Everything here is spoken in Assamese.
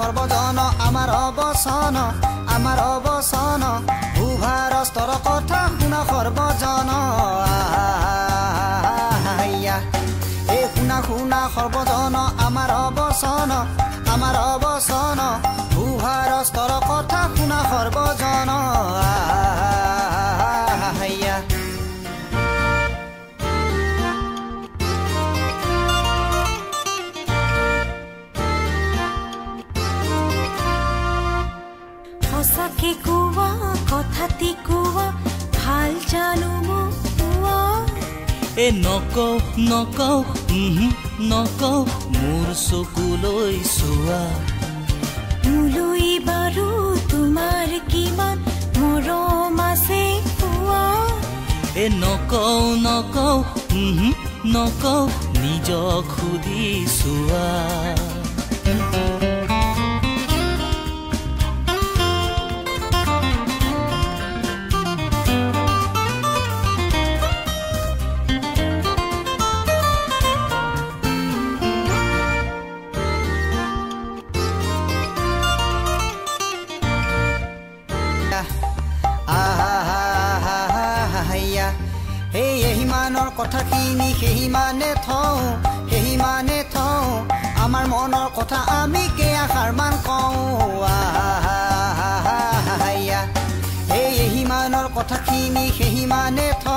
সর্বজন আমার অবসন ভূভার স্তর কথা শুনা সর্বজন এই শুনা সর্বজন আমার অবসন ভূভার স্তর কথা শুনা সর্বজন সঁচাকে কোৱা কথাটি কোৱা ভাল জানো কোৱা এ নকওঁ মোৰ চকুলৈ চোৱা মোলৈ বাৰু তোমাৰ কিমান মৰম আছে কোৱা এ নকওঁ নিজক সুধি চোৱা এহিমানৰ কথাখিনি সেহিমানে থওঁ আমাৰ মনৰ কথা আমি কেয়াষাৰ মান কওঁ এহিমানৰ কথাখিনি সেহিমানে থওঁ